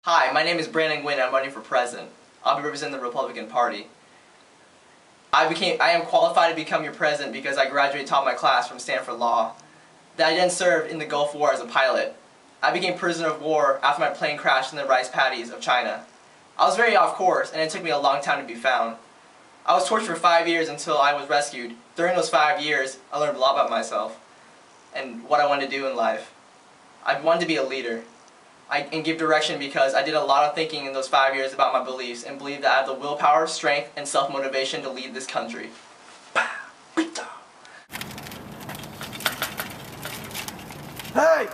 Hi, my name is Brando and Nguyen. I'm running for president. I'll be representing the Republican Party. I am qualified to become your president because I graduated top of my class from Stanford Law. That I then served in the Gulf War as a pilot. I became prisoner of war after my plane crashed in the rice paddies of China. I was very off course, and it took me a long time to be found. I was tortured for 5 years until I was rescued. During those 5 years, I learned a lot about myself and what I wanted to do in life. I wanted to be a leader and give direction because I did a lot of thinking in those 5 years about my beliefs and believe that I have the willpower, strength, and self-motivation to lead this country. Hey!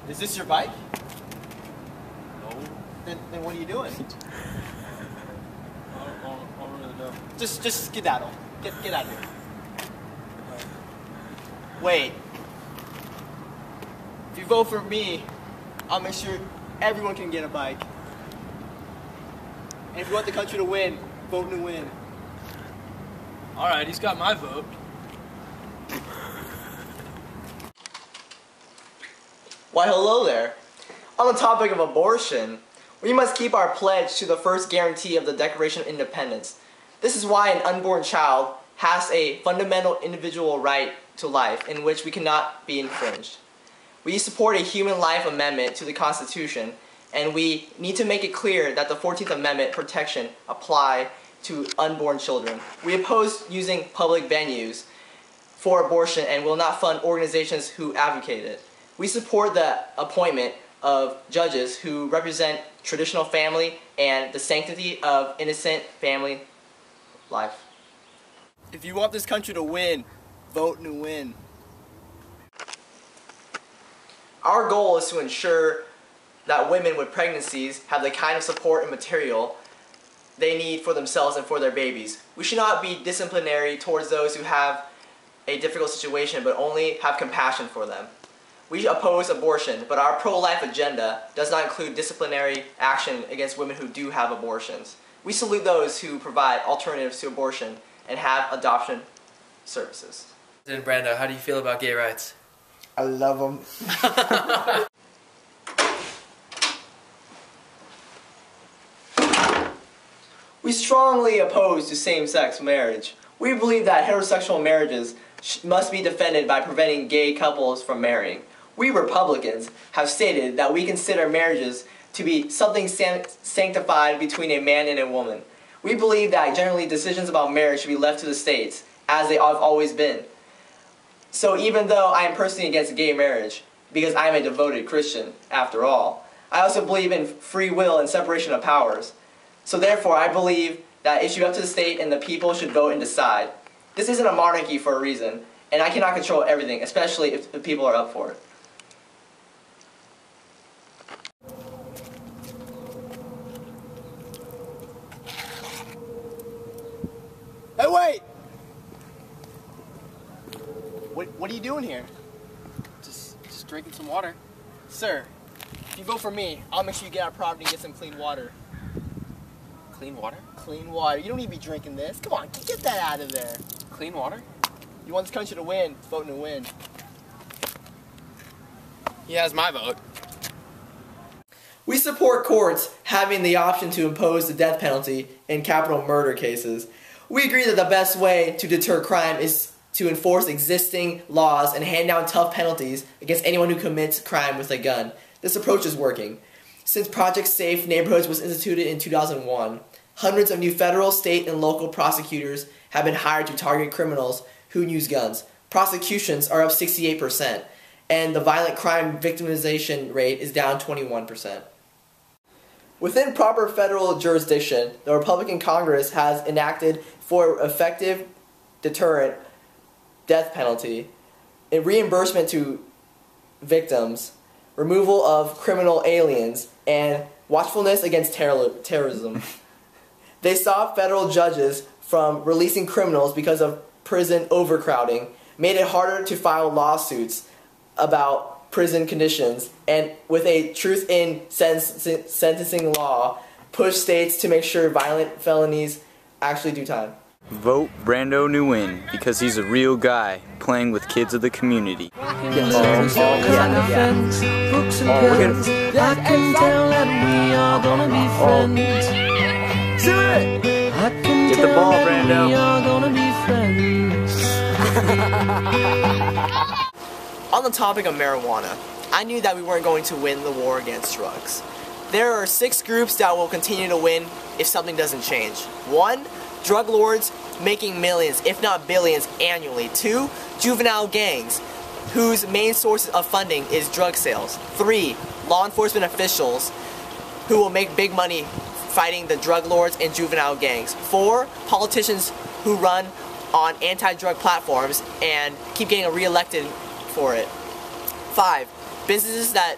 Is this your bike? No. Then what are you doing? I don't really know. Just skedaddle. Get out of here. Wait. If you vote for me, I'll make sure everyone can get a bike. And if you want the country to win, vote Nguyen. Alright, he's got my vote. Why, hello there. On the topic of abortion, we must keep our pledge to the first guarantee of the Declaration of Independence. This is why an unborn child has a fundamental individual right to life in which we cannot be infringed. We support a human life amendment to the Constitution, and we need to make it clear that the 14th Amendment protection apply to unborn children. We oppose using public venues for abortion and will not fund organizations who advocate it. We support the appointment of judges who represent traditional family and the sanctity of innocent family life. If you want this country to win, vote Nguyen. Our goal is to ensure that women with pregnancies have the kind of support and material they need for themselves and for their babies. We should not be disciplinary towards those who have a difficult situation, but only have compassion for them. We oppose abortion, but our pro-life agenda does not include disciplinary action against women who do have abortions. We salute those who provide alternatives to abortion and have adoption services. President Brando, how do you feel about gay rights? I love them. We strongly oppose to same-sex marriage. We believe that heterosexual marriages must be defended by preventing gay couples from marrying. We Republicans have stated that we consider marriages to be something sanctified between a man and a woman. We believe that generally decisions about marriage should be left to the states, as they have always been. So even though I am personally against gay marriage, because I am a devoted Christian, after all, I also believe in free will and separation of powers. So therefore, I believe that it should be up to the state and the people should vote and decide. This isn't a monarchy for a reason, and I cannot control everything, especially if the people are up for it. Hey, wait! What are you doing here? Just drinking some water. Sir, if you vote for me, I'll make sure you get our property and get some clean water. Clean water? Clean water. You don't need to be drinking this. Come on, get that out of there. Clean water? You want this country to win, vote to win. He has my vote. We support courts having the option to impose the death penalty in capital murder cases. We agree that the best way to deter crime is to enforce existing laws and hand down tough penalties against anyone who commits crime with a gun. This approach is working. Since Project Safe Neighborhoods was instituted in 2001, hundreds of new federal, state, and local prosecutors have been hired to target criminals who use guns. Prosecutions are up 68%, and the violent crime victimization rate is down 21%. Within proper federal jurisdiction, the Republican Congress has enacted for effective deterrent death penalty, a reimbursement to victims, removal of criminal aliens, and watchfulness against terrorism. They stopped federal judges from releasing criminals because of prison overcrowding, made it harder to file lawsuits about prison conditions, and with a truth in sentencing law, pushed states to make sure violent felonies actually do time. Vote Brando Nguyen because he's a real guy playing with kids of the community. Yes. I can tell that we are gonna be friends. I can Get the tell ball, that Brando. we are gonna be friends. On the topic of marijuana, I knew that we weren't going to win the war against drugs. There are 6 groups that will continue to win if something doesn't change. 1, drug lords making millions, if not billions, annually. 2, juvenile gangs, whose main source of funding is drug sales. 3, law enforcement officials who will make big money fighting the drug lords and juvenile gangs. 4, politicians who run on anti-drug platforms and keep getting reelected for it. 5, businesses that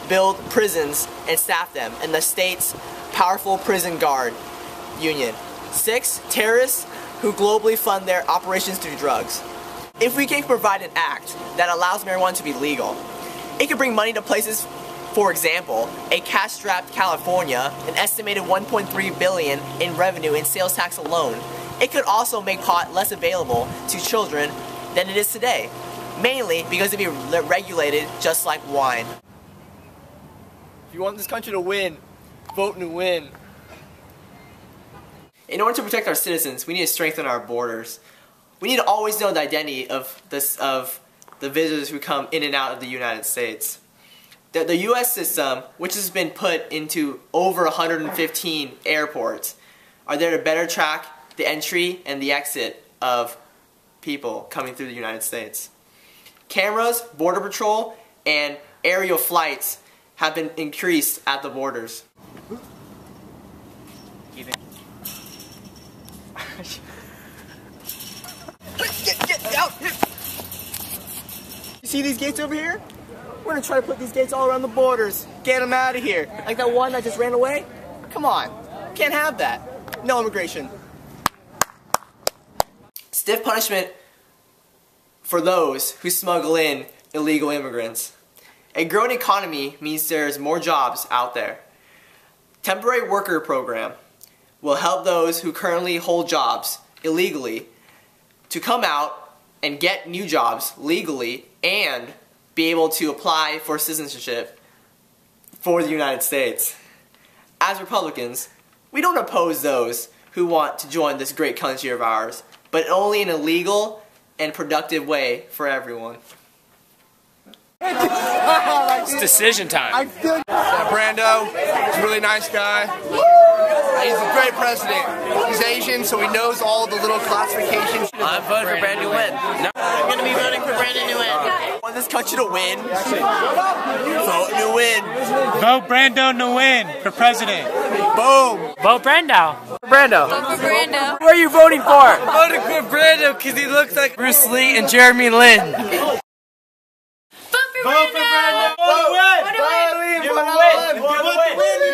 build prisons and staff them, and the state's powerful prison guard union. 6, terrorists who globally fund their operations through drugs. If we can provide an act that allows marijuana to be legal, it could bring money to places, for example, a cash-strapped California, an estimated $1.3 billion in revenue in sales tax alone. It could also make pot less available to children than it is today, mainly because it'd be regulated just like wine. If you want this country to win, vote Nguyen. In order to protect our citizens, we need to strengthen our borders. We need to always know the identity of the visitors who come in and out of the United States. The U.S. system, which has been put into over 115 airports, are there to better track the entry and the exit of people coming through the United States. Cameras, border patrol, and aerial flights have been increased at the borders. Get out! You see these gates over here? We're gonna try to put these gates all around the borders. Get them out of here. Like that one that just ran away? Come on. Can't have that. No immigration. Stiff punishment for those who smuggle in illegal immigrants. A growing economy means there's more jobs out there. Temporary worker program will help those who currently hold jobs illegally to come out and get new jobs legally and be able to apply for citizenship for the United States. As Republicans, we don't oppose those who want to join this great country of ours, but only in a legal and productive way for everyone. It's decision time. Brando, he's a really nice guy. He's a great president. He's Asian, so he knows all the little classifications. I'm voting for Brando Nguyen. I'm going to be voting for Brando Nguyen. Want this country to win? Vote Nguyen. Vote Brando Nguyen for president. Boom. Vote Brando. Brando. Vote for Brando. Who are you voting for? I'm voting for Brando because he looks like Bruce Lee and Jeremy Lin. Vote for Vote for Brando. Brando. Vote Nguyen. Vote Nguyen. Vote Nguyen. Vote Nguyen.